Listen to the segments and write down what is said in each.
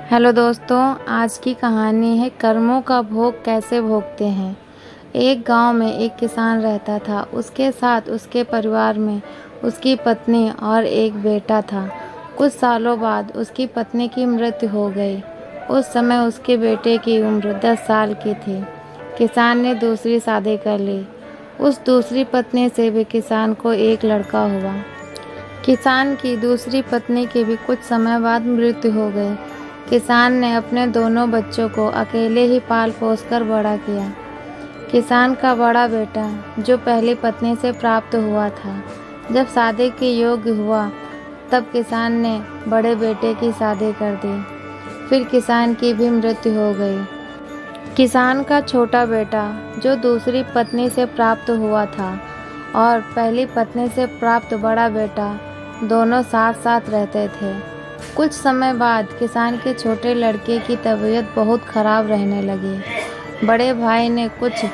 Hello दोस्तों, आज की कहानी है कर्मों का भोग कैसे भोगते हैं। एक गांव में एक किसान रहता था। उसके साथ उसके परिवार में उसकी पत्नी और एक बेटा था। कुछ सालों बाद उसकी पत्नी की मृत्यु हो गई। उस समय उसके बेटे की उम्र 10 साल की थी। किसान ने दूसरी शादी कर ली। उस दूसरी पत्नी से भी किसान को एक लड़का हुआ। किसान की दूसरी पत्नी की भी कुछ समय बाद मृत्यु हो गई। किसान ने अपने दोनों बच्चों को अकेले ही पाल पोस कर बड़ा किया। किसान का बड़ा बेटा, जो पहली पत्नी से प्राप्त हुआ था, जब शादी के योग्य हुआ तब किसान ने बड़े बेटे की शादी कर दी। फिर किसान की भी मृत्यु हो गई। किसान का छोटा बेटा, जो दूसरी पत्नी से प्राप्त हुआ था, और पहली पत्नी से प्राप्त बड़ा बेटा दोनों साथ साथ रहते थे। कुछ समय बाद किसान के छोटे लड़के की तबीयत बहुत खराब रहने लगी। बड़े भाई ने कुछ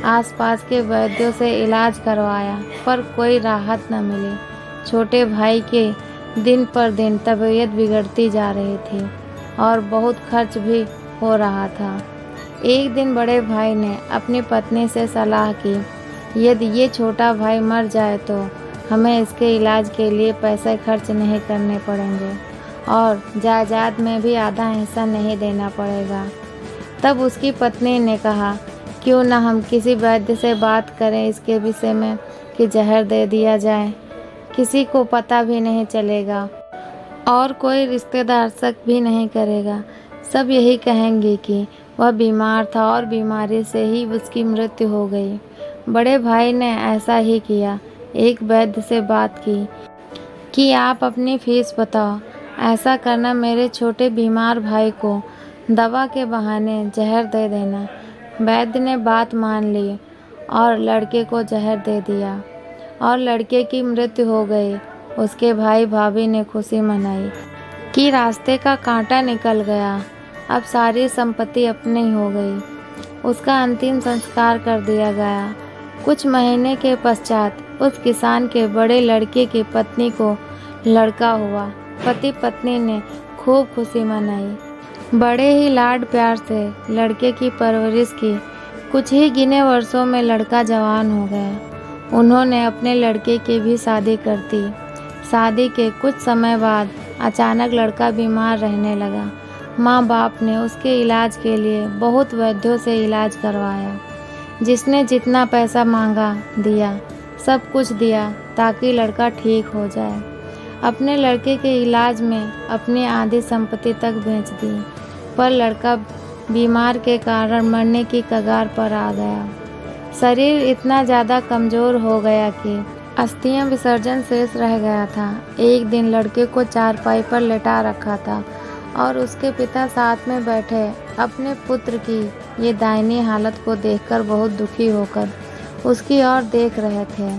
आसपास के वैद्यों से इलाज करवाया, पर कोई राहत न मिली। छोटे भाई के दिन पर दिन तबीयत बिगड़ती जा रही थी और बहुत खर्च भी हो रहा था। एक दिन बड़े भाई ने अपनी पत्नी से सलाह की, यदि ये छोटा भाई मर जाए तो हमें इसके इलाज के लिए पैसे खर्च नहीं करने पड़ेंगे और जायदाद में भी आधा हिस्सा नहीं देना पड़ेगा। तब उसकी पत्नी ने कहा, क्यों न हम किसी वैद्य से बात करें इसके विषय में कि जहर दे दिया जाए। किसी को पता भी नहीं चलेगा और कोई रिश्तेदार शक भी नहीं करेगा। सब यही कहेंगे कि वह बीमार था और बीमारी से ही उसकी मृत्यु हो गई। बड़े भाई ने ऐसा ही किया। एक वैद्य से बात की कि आप अपनी फीस बताओ। ऐसा करना, मेरे छोटे बीमार भाई को दवा के बहाने जहर दे देना। वैद्य ने बात मान ली और लड़के को जहर दे दिया और लड़के की मृत्यु हो गई। उसके भाई भाभी ने खुशी मनाई कि रास्ते का कांटा निकल गया। अब सारी संपत्ति अपनी हो गई। उसका अंतिम संस्कार कर दिया गया। कुछ महीने के पश्चात उस किसान के बड़े लड़के की पत्नी को लड़का हुआ। पति पत्नी ने खूब खुशी मनाई। बड़े ही लाड प्यार से लड़के की परवरिश की। कुछ ही गिने वर्षों में लड़का जवान हो गया। उन्होंने अपने लड़के की भी शादी कर दी। शादी के कुछ समय बाद अचानक लड़का बीमार रहने लगा। माँ बाप ने उसके इलाज के लिए बहुत वैद्यों से इलाज करवाया। जिसने जितना पैसा मांगा दिया, सब कुछ दिया ताकि लड़का ठीक हो जाए। अपने लड़के के इलाज में अपनी आधी संपत्ति तक बेच दी, पर लड़का बीमार के कारण मरने की कगार पर आ गया। शरीर इतना ज़्यादा कमज़ोर हो गया कि अस्थियां विसर्जन शेष रह गया था। एक दिन लड़के को चारपाई पर लेटा रखा था और उसके पिता साथ में बैठे अपने पुत्र की ये दयनीय हालत को देखकर बहुत दुखी होकर उसकी ओर देख रहे थे।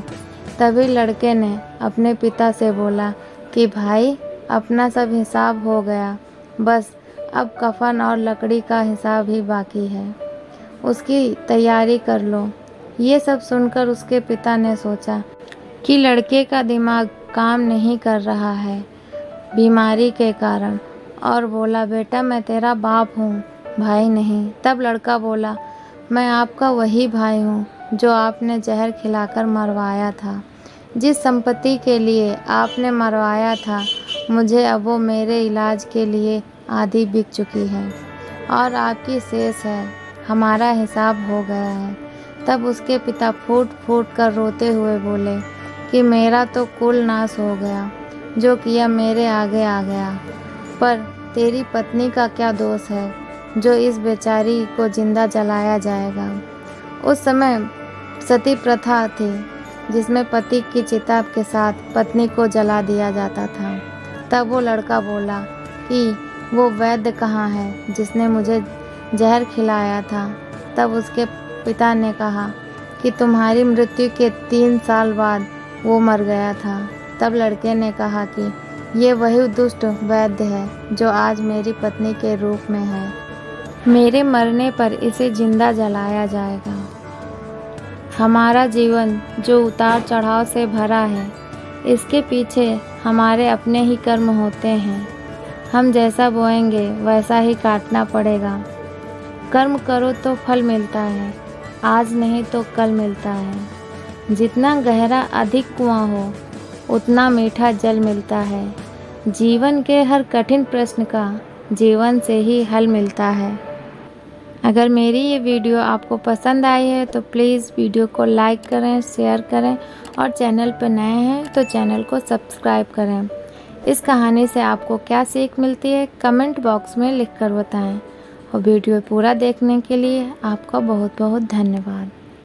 तभी लड़के ने अपने पिता से बोला कि भाई, अपना सब हिसाब हो गया, बस अब कफन और लकड़ी का हिसाब ही बाकी है, उसकी तैयारी कर लो। ये सब सुनकर उसके पिता ने सोचा कि लड़के का दिमाग काम नहीं कर रहा है बीमारी के कारण, और बोला, बेटा मैं तेरा बाप हूँ, भाई नहीं। तब लड़का बोला, मैं आपका वही भाई हूँ जो आपने जहर खिलाकर मरवाया था। जिस संपत्ति के लिए आपने मरवाया था, मुझे अब वो मेरे इलाज के लिए आधी बिक चुकी है और आपकी शेष है। हमारा हिसाब हो गया है। तब उसके पिता फूट फूट कर रोते हुए बोले कि मेरा तो कुल नाश हो गया, जो किया मेरे आगे आ गया, पर तेरी पत्नी का क्या दोष है जो इस बेचारी को जिंदा जलाया जाएगा। उस समय सती प्रथा थी, जिसमें पति की चिता के साथ पत्नी को जला दिया जाता था। तब वो लड़का बोला कि वो वैद्य कहाँ है जिसने मुझे जहर खिलाया था। तब उसके पिता ने कहा कि तुम्हारी मृत्यु के 3 साल बाद वो मर गया था। तब लड़के ने कहा कि ये वही दुष्ट वैद्य है जो आज मेरी पत्नी के रूप में है। मेरे मरने पर इसे जिंदा जलाया जाएगा। हमारा जीवन जो उतार चढ़ाव से भरा है, इसके पीछे हमारे अपने ही कर्म होते हैं। हम जैसा बोएंगे वैसा ही काटना पड़ेगा। कर्म करो तो फल मिलता है, आज नहीं तो कल मिलता है। जितना गहरा अधिक कुआं हो, उतना मीठा जल मिलता है। जीवन के हर कठिन प्रश्न का जीवन से ही हल मिलता है। अगर मेरी ये वीडियो आपको पसंद आई है तो प्लीज़ वीडियो को लाइक करें, शेयर करें और चैनल पर नए हैं तो चैनल को सब्सक्राइब करें। इस कहानी से आपको क्या सीख मिलती है कमेंट बॉक्स में लिखकर बताएं। और वीडियो पूरा देखने के लिए आपका बहुत बहुत धन्यवाद।